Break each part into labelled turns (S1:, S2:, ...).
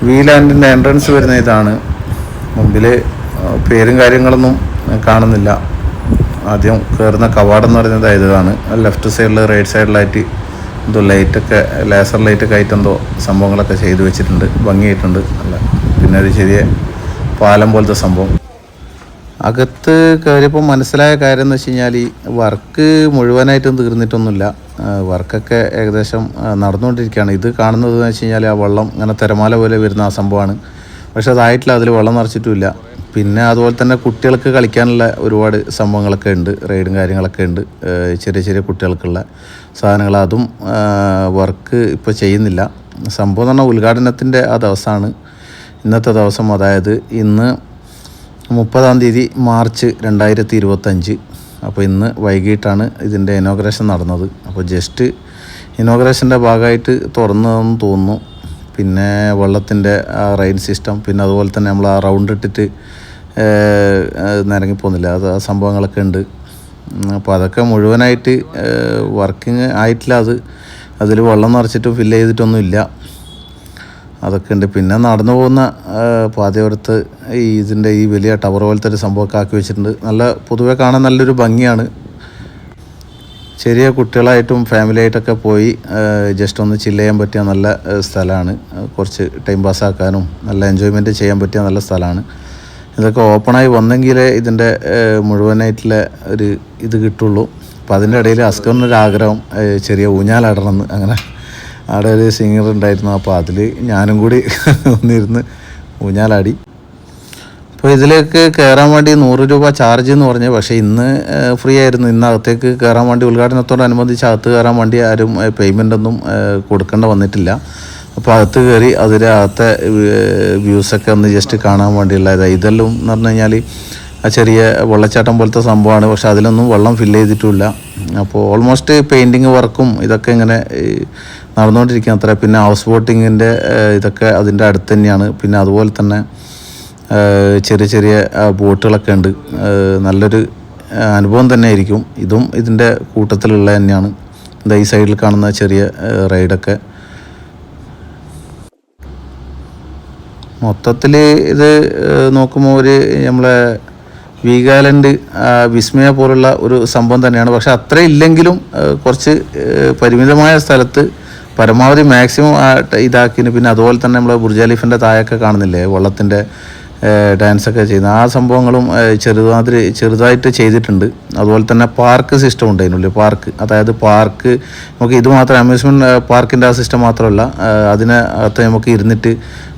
S1: വീലാൻഡിൻ്റെ entrance വരുന്ന ഇതാണ്. മുമ്പിൽ പേരും കാര്യങ്ങളൊന്നും കാണുന്നില്ല. ആദ്യം കയറുന്ന കവാടം എന്ന് പറയുന്നത് ഇതാണ്. ലെഫ്റ്റ് സൈഡിൽ റൈറ്റ് സൈഡിലായിട്ട് എന്തോ ലൈറ്റൊക്കെ ലേസർ ലൈറ്റൊക്കെ ആയിട്ട് എന്തോ സംഭവങ്ങളൊക്കെ ചെയ്തു വെച്ചിട്ടുണ്ട്. ഭംഗിയായിട്ടുണ്ട്. അല്ല പിന്നെ ഒരു ചെറിയ പാലം പോലത്തെ സംഭവം. അകത്ത് കയറിയപ്പോൾ മനസ്സിലായ കാര്യം എന്ന് വെച്ച് കഴിഞ്ഞാൽ വർക്ക് മുഴുവനായിട്ടും തീർന്നിട്ടൊന്നുമില്ല. വർക്കൊക്കെ ഏകദേശം നടന്നുകൊണ്ടിരിക്കുകയാണ്. ഇത് കാണുന്നത് എന്ന് വെച്ച് കഴിഞ്ഞാൽ ആ വെള്ളം ഇങ്ങനെ തിരമാല പോലെ വരുന്ന ആ സംഭവമാണ്. പക്ഷെ അതായിട്ടില്ല, അതിൽ വെള്ളം നിറച്ചിട്ടുമില്ല. പിന്നെ അതുപോലെ തന്നെ കുട്ടികൾക്ക് കളിക്കാനുള്ള ഒരുപാട് സംഭവങ്ങളൊക്കെ ഉണ്ട്, റൈഡും കാര്യങ്ങളൊക്കെ ഉണ്ട്. ചെറിയ ചെറിയ കുട്ടികൾക്കുള്ള സാധനങ്ങൾ അതും വർക്ക് ഇപ്പോൾ ചെയ്യുന്നില്ല. സംഭവം എന്ന് പറഞ്ഞാൽ ഉദ്ഘാടനത്തിൻ്റെ ആ ദിവസമാണ് ഇന്നത്തെ ദിവസം. അതായത് ഇന്ന് 30-ാം തീയതി മാർച്ച് 2025. അപ്പോൾ ഇന്ന് വൈകിട്ടാണ് ഇതിൻ്റെ ഇനോഗ്രേഷൻ നടന്നത്. അപ്പോൾ ജസ്റ്റ് ഇനോഗ്രേഷൻ്റെ ഭാഗമായിട്ട് തുറന്നതെന്ന് തോന്നുന്നു. പിന്നെ വെള്ളത്തിൻ്റെ ആ റെയിൻ സിസ്റ്റം, പിന്നെ അതുപോലെ തന്നെ നമ്മൾ ആ റൗണ്ട് ഇട്ടിട്ട് നിരങ്ങിപ്പോകുന്നില്ല, അത് ആ സംഭവങ്ങളൊക്കെ ഉണ്ട്. അപ്പോൾ അതൊക്കെ മുഴുവനായിട്ട് വർക്കിംഗ് ആയിട്ടില്ല. അതിൽ വെള്ളം നിറച്ചിട്ട് ഫില്ല് ചെയ്തിട്ടൊന്നുമില്ല. അതൊക്കെ ഉണ്ട്. പിന്നെ നടന്നു പോകുന്ന പാതയോരത്ത് ഇതിൻ്റെ ഈ വലിയ ടവർ പോലത്തെ ഒരു സംഭവമൊക്കെ ആക്കി വെച്ചിട്ടുണ്ട്. നല്ല പൊതുവെ കാണാൻ നല്ലൊരു ഭംഗിയാണ്. ചെറിയ കുട്ടികളായിട്ടും ഫാമിലി ആയിട്ടൊക്കെ പോയി ജസ്റ്റ് ഒന്ന് ചില്ല് ചെയ്യാൻ പറ്റിയ നല്ല സ്ഥലമാണ്. കുറച്ച് ടൈം പാസ്സാക്കാനും നല്ല എൻജോയ്മെൻറ്റ് ചെയ്യാൻ പറ്റിയ നല്ല സ്ഥലമാണ്. ഇതൊക്കെ ഓപ്പണായി വന്നെങ്കിലേ ഇതിൻ്റെ മുഴുവനായിട്ടുള്ള ഒരു ഇത് കിട്ടുള്ളൂ. അപ്പോൾ അതിൻ്റെ ഇടയിൽ അസ്കറിനൊരു ആഗ്രഹം ചെറിയ ഊഞ്ഞാലാടണമെന്ന്. അങ്ങനെ അവിടെ ഒരു സിംഗർ ഉണ്ടായിരുന്നു. അപ്പോൾ അതിൽ ഞാനും കൂടി ഒന്നിരുന്ന് ഊഞ്ഞാലാടി. അപ്പോൾ ഇതിലേക്ക് കയറാൻ വേണ്ടി 100 രൂപ ചാർജ് എന്ന് പറഞ്ഞു. പക്ഷേ ഇന്ന് ഫ്രീ ആയിരുന്നു. ഇന്ന് അകത്തേക്ക് കയറാൻ വേണ്ടി ഉദ്ഘാടനത്തോടനുബന്ധിച്ച് അകത്ത് കയറാൻ വേണ്ടി ആരും പേയ്മെൻ്റ് ഒന്നും കൊടുക്കേണ്ട വന്നിട്ടില്ല. അപ്പോൾ അകത്ത് കയറി അതിനകത്തെ വ്യൂസൊക്കെ ഒന്ന് ജസ്റ്റ് കാണാൻ വേണ്ടിയുള്ള ഇതെല്ലാം എന്ന് പറഞ്ഞു കഴിഞ്ഞാൽ ആ ചെറിയ വെള്ളച്ചാട്ടം പോലത്തെ സംഭവമാണ്. പക്ഷെ അതിലൊന്നും വെള്ളം ഫില്ല് ചെയ്തിട്ടുമില്ല. അപ്പോൾ ഓൾമോസ്റ്റ് പെയിൻറ്റിങ് വർക്കും ഇതൊക്കെ ഇങ്ങനെ നടന്നുകൊണ്ടിരിക്കുകയാണ് അത്ര. പിന്നെ ഹൗസ് ബോട്ടിങ്ങിൻ്റെ ഇതൊക്കെ അതിൻ്റെ അടുത്ത് തന്നെയാണ്. പിന്നെ അതുപോലെ തന്നെ ചെറിയ ചെറിയ ബോട്ടുകളൊക്കെ ഉണ്ട്. നല്ലൊരു അനുഭവം തന്നെ ആയിരിക്കും. ഇതും ഇതിൻ്റെ കൂട്ടത്തിലുള്ള തന്നെയാണ്. ഈ സൈഡിൽ കാണുന്ന ചെറിയ റൈഡൊക്കെ മൊത്തത്തിൽ ഇത് നോക്കുമ്പോൾ ഒരു നമ്മളെ വീഗാലാൻഡ് വിസ്മയ പോലുള്ള ഒരു സംഭവം തന്നെയാണ്. പക്ഷെ അത്ര ഇല്ലെങ്കിലും കുറച്ച് പരിമിതമായ സ്ഥലത്ത് പരമാവധി മാക്സിമം ഇതാക്കിന്. പിന്നെ അതുപോലെ തന്നെ നമ്മൾ ബുർജ് ഖലീഫിൻ്റെ താഴൊക്കെ കാണുന്നില്ലേ വെള്ളത്തിൻ്റെ ഡാൻസൊക്കെ ചെയ്യുന്ന ആ സംഭവങ്ങളും ചെറുതായിട്ട് ചെയ്തിട്ടുണ്ട്. അതുപോലെ തന്നെ പാർക്ക് സിസ്റ്റം ഉണ്ട് അതിനുള്ളിൽ. പാർക്ക്, അതായത് പാർക്ക് നമുക്ക് ഇത് മാത്രം അമ്യൂസ്മെൻറ്റ് പാർക്കിൻ്റെ ആ സിസ്റ്റം മാത്രമല്ല, അതിനകത്ത് നമുക്ക് ഇരുന്നിട്ട്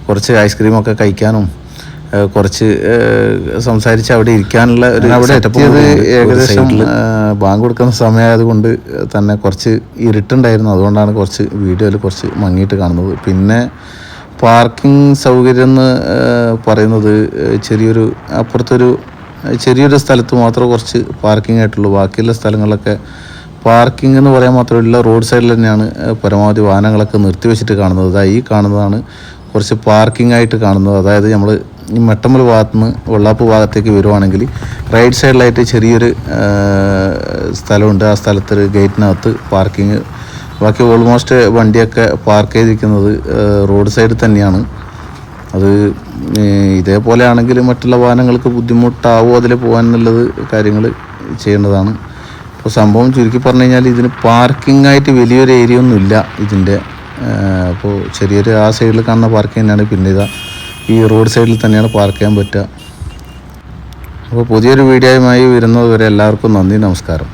S1: കുറച്ച് ഐസ്ക്രീമൊക്കെ കഴിക്കാനും കുറച്ച് സംസാരിച്ച് അവിടെ ഇരിക്കാനുള്ള ഒരു അവിടെ എത്തിയത് ഏകദേശം ബാങ്ക് കൊടുക്കുന്ന സമയമായതുകൊണ്ട് തന്നെ കുറച്ച് ഇരുട്ടുണ്ടായിരുന്നു. അതുകൊണ്ടാണ് കുറച്ച് വീഡിയോയിൽ കുറച്ച് മങ്ങിയിട്ട് കാണുന്നത്. പിന്നെ പാർക്കിംഗ് സൗകര്യം എന്ന് പറയുന്നത് അപ്പുറത്തൊരു ചെറിയൊരു സ്ഥലത്ത് മാത്രമേ കുറച്ച് പാർക്കിംഗ് ആയിട്ടുള്ളൂ. ബാക്കിയുള്ള സ്ഥലങ്ങളിലൊക്കെ പാർക്കിംഗ് എന്ന് പറയാൻ മാത്രമല്ല, റോഡ് സൈഡിൽ തന്നെയാണ് പരമാവധി വാഹനങ്ങളൊക്കെ നിർത്തിവെച്ചിട്ട് കാണുന്നത്. ഈ കാണുന്നതാണ് കുറച്ച് പാർക്കിംഗ് ആയിട്ട് കാണുന്നത്. അതായത് നമ്മൾ ഈ മെട്ടമ്പൽ ഭാഗത്തുനിന്ന് വെള്ളാപ്പ് ഭാഗത്തേക്ക് വരുവാണെങ്കിൽ റൈറ്റ് സൈഡിലായിട്ട് ചെറിയൊരു സ്ഥലമുണ്ട്. ആ സ്ഥലത്തൊരു ഗേറ്റിനകത്ത് പാർക്കിംഗ്. ബാക്കി ഓൾമോസ്റ്റ് വണ്ടിയൊക്കെ പാർക്ക് ചെയ്തിരിക്കുന്നത് റോഡ് സൈഡിൽ തന്നെയാണ്. അത് ഇതേപോലെ ആണെങ്കിൽ മറ്റുള്ള വാഹനങ്ങൾക്ക് ബുദ്ധിമുട്ടാവോ അതിൽ പോകാനുള്ളത് കാര്യങ്ങൾ ചെയ്യേണ്ടതാണ്. അപ്പോൾ സംഭവം ചുരുക്കി പറഞ്ഞു കഴിഞ്ഞാൽ ഇതിന് പാർക്കിംഗ് ആയിട്ട് വലിയൊരു ഏരിയ ഒന്നും ഇല്ല ഇതിൻ്റെ. അപ്പോൾ ചെറിയൊരു ആ സൈഡിൽ കാണുന്ന പാർക്കിംഗ് തന്നെയാണ്. പിന്നെ ഈ റോഡ് സൈഡിൽ തന്നെയാണ് പാർക്ക് ചെയ്യാൻ പറ്റുക. അപ്പോൾ പുതിയൊരു വീഡിയോയുമായി വരുന്നത് വരെ എല്ലാവർക്കും നന്ദി, നമസ്കാരം.